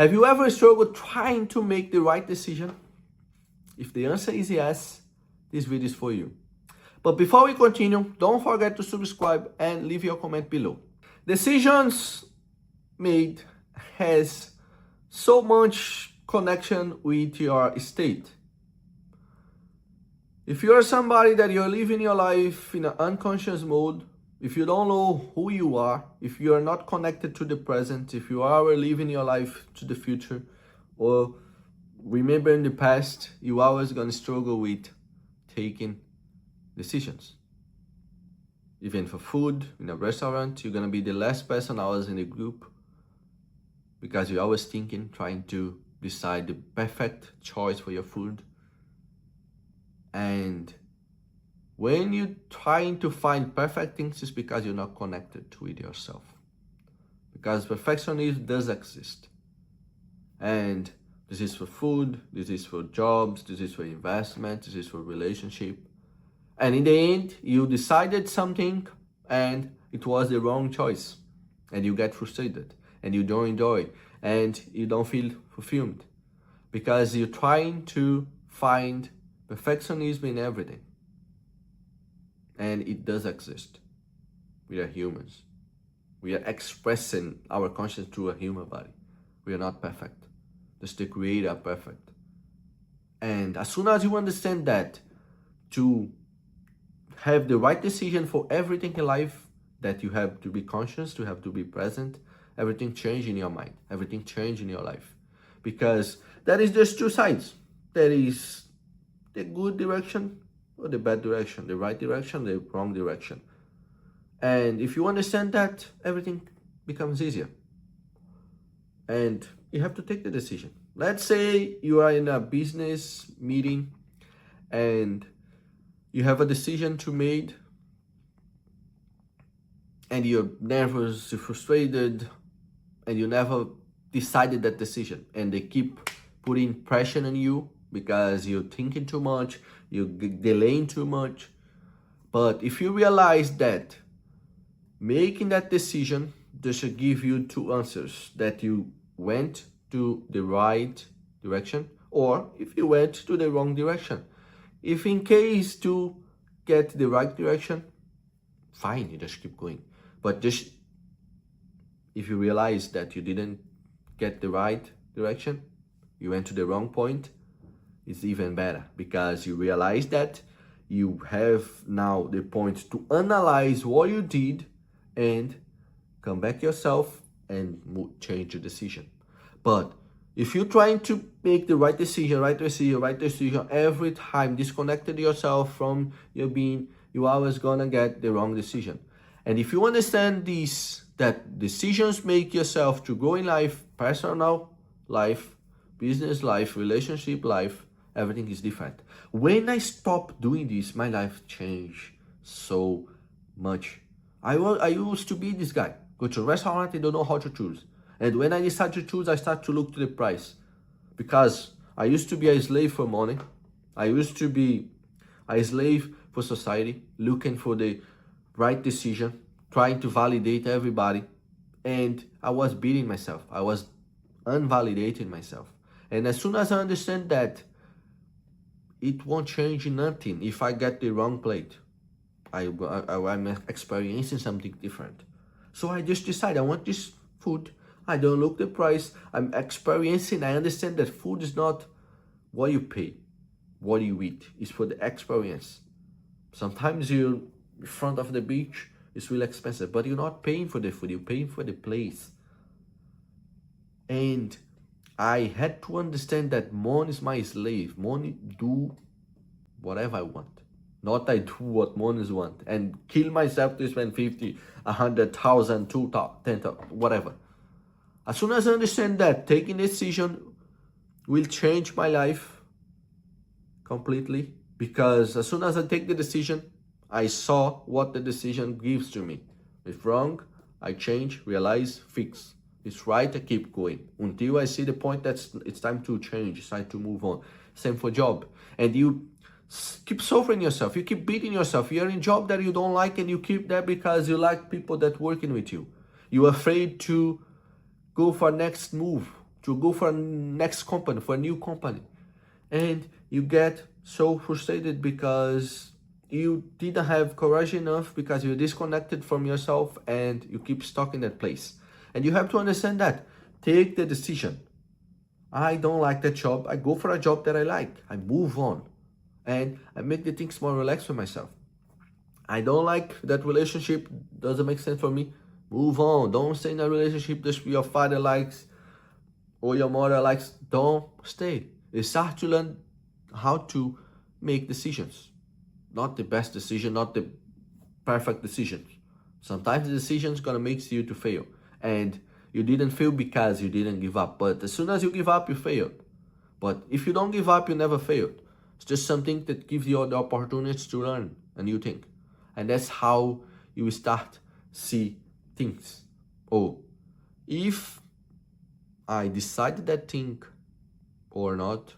Have you ever struggled trying to make the right decision? If the answer is yes, this video is for you. But before we continue, don't forget to subscribe and leave your comment below. Decisions made has so much connection with your state. If you are somebody that you're living your life in an unconscious mode, if you don't know who you are, if you are not connected to the present, if you are living your life to the future, or remembering the past, you're always going to struggle with taking decisions. Even for food, in a restaurant, you're going to be the last person always in the group because you're always thinking, trying to decide the perfect choice for your food. And when you're trying to find perfect things, it's because you're not connected with yourself. Because perfectionism does exist. And this is for food, this is for jobs, this is for investment, this is for relationship. And in the end, you decided something and it was the wrong choice. And you get frustrated and you don't enjoy and you don't feel fulfilled. Because you're trying to find perfectionism in everything. And it does exist. We are humans. We are expressing our conscience through a human body. We are not perfect. Just the creator are perfect. And as soon as you understand that, to have the right decision for everything in life, that you have to be conscious, to have to be present, everything change in your mind, everything change in your life. Because there is just two sides. There is the good direction or the bad direction, the right direction, the wrong direction. And if you understand that, everything becomes easier. And you have to take the decision. Let's say you are in a business meeting and you have a decision to make and you're nervous, you're frustrated, and you never decided that decision. And they keep putting pressure on you because you're thinking too much, you're delaying too much. But if you realize that making that decision just should give you two answers, that you went to the right direction or if you went to the wrong direction. If in case to get the right direction, fine, you just keep going. But just if you realize that you didn't get the right direction, you went to the wrong point, it's even better because you realize that you have now the point to analyze what you did and come back yourself and change the decision. But if you're trying to make the right decision every time, disconnected yourself from your being, you're always gonna get the wrong decision. And if you understand this, that decisions make yourself to grow in life, personal life, business life, relationship life, everything is different. When I stopped doing this, my life changed so much. I used to be this guy, go to a restaurant, I don't know how to choose. And when I decide to choose, I start to look to the price. Because I used to be a slave for money. I used to be a slave for society, looking for the right decision, trying to validate everybody. And I was beating myself. I was unvalidating myself. And as soon as I understand that, it won't change nothing if I get the wrong plate. I'm experiencing something different. So I just decide I want this food. I don't look the price. I'm experiencing. I understand that food is not what you pay, what you eat. It's for the experience. Sometimes you're in front of the beach. It's really expensive, but you're not paying for the food. You're paying for the place. And I had to understand that money is my slave. Money do whatever I want. Not I do what money want and kill myself to spend 50, 100,000, 2,000, 10,000, whatever. As soon as I understand that, taking a decision will change my life completely. Because as soon as I take the decision, I saw what the decision gives to me. If wrong, I change, realize, fix. It's right, I keep going until I see the point that it's time to change, it's time to move on. Same for job. And you keep suffering yourself, you keep beating yourself. You're in a job that you don't like and you keep that because you like people that working with you. You're afraid to go for next move. to go for a next company, for a new company. And you get so frustrated because you didn't have courage enough, because you're disconnected from yourself and you keep stuck in that place. And you have to understand that. Take the decision. I don't like that job. I go for a job that I like. I move on. And I make the things more relaxed for myself. I don't like that relationship. Doesn't make sense for me. Move on. Don't stay in a relationship that your father likes or your mother likes. Don't stay. You start to learn how to make decisions. Not the best decision, not the perfect decision. Sometimes the decision is gonna make you to fail. And you didn't fail because you didn't give up. But as soon as you give up, you failed. But if you don't give up, you never failed. It's just something that gives you the opportunity to learn a new thing. And that's how you start see things. Oh, if I decided that thing or not,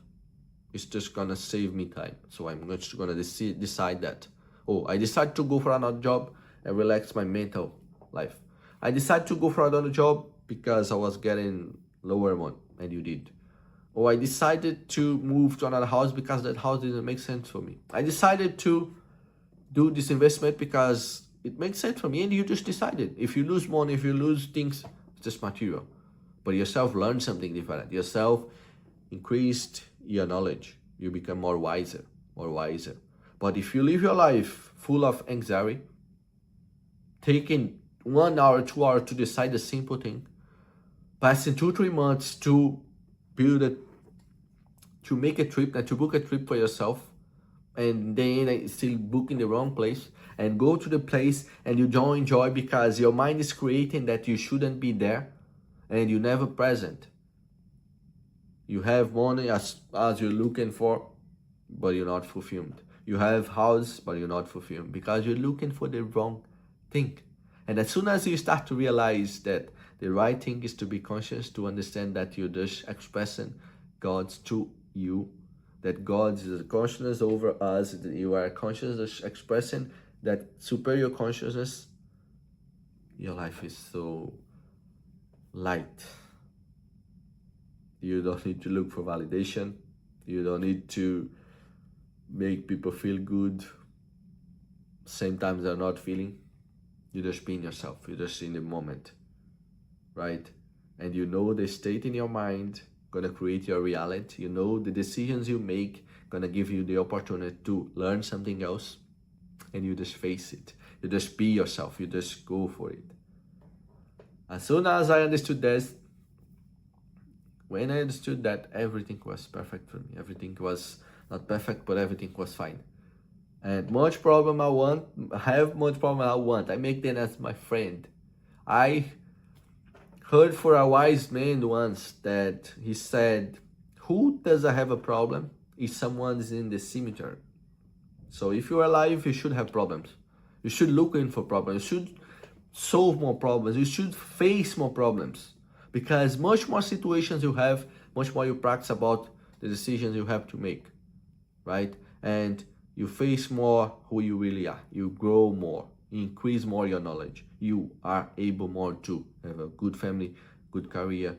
it's just gonna save me time. So I'm just gonna decide that. Oh, I decide to go for another job and relax my mental life. I decided to go for another job because I was getting lower amount, and you did. Or I decided to move to another house because that house didn't make sense for me. I decided to do this investment because it makes sense for me, and you just decided. If you lose money, if you lose things, it's just material. But yourself learned something different. Yourself increased your knowledge. You become more wiser. But if you live your life full of anxiety, taking 1 hour, 2 hours to decide a simple thing, passing 2-3 months to make a trip and to book a trip for yourself, and then still booking the wrong place, and go to the place and you don't enjoy because your mind is creating that you shouldn't be there, and you're never present. You have money as you're looking for, but you're not fulfilled. You have house, but you're not fulfilled because you're looking for the wrong thing. And as soon as you start to realize that the right thing is to be conscious, to understand that you're just expressing God's to you, that God is a consciousness over us, that you are conscious expressing that superior consciousness, your life is so light. You don't need to look for validation. You don't need to make people feel good. Same times they're not feeling. You just being yourself. You're just in the moment, right? And you know the state in your mind gonna create your reality. You know the decisions you make gonna give you the opportunity to learn something else, and you just face it. You just be yourself. You just go for it. As soon as I understood this, when I understood that, everything was perfect for me. Everything was not perfect, but everything was fine. And much problem I want, I make them as my friend. I heard for a wise man once that he said, who doesn't have a problem if someone's in the cemetery? So if you're alive, you should have problems. You should look in for problems. You should solve more problems. You should face more problems. Because much more situations you have, much more you practice about the decisions you have to make, right? And you face more who you really are. You grow more, you increase more your knowledge. You are able more to have a good family, good career,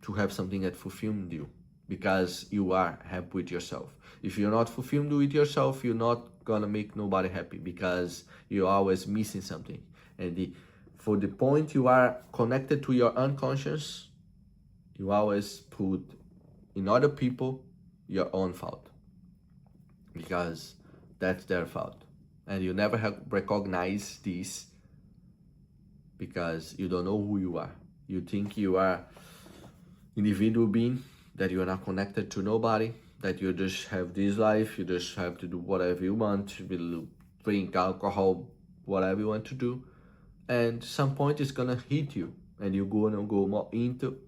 to have something that fulfills you, because you are happy with yourself. If you're not fulfilled with yourself, you're not gonna make nobody happy, because you're always missing something. And for the point you are connected to your unconscious, you always put in other people your own fault, because that's their fault. And you never have recognize this because you don't know who you are. You think you are individual being, that you are not connected to nobody, that you just have this life, you just have to do whatever you want, you will drink alcohol, whatever you want to do. And some point it's gonna hit you, and you're gonna go more into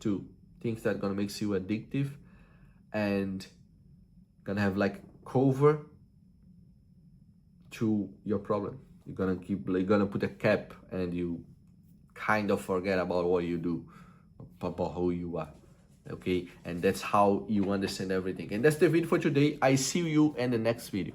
things that gonna make you addictive, and gonna have like cover to your problem. You're gonna put a cap, and you kind of forget about what you do, about who you are. Okay, and that's how you understand everything. And that's the video for today. I see you in the next video.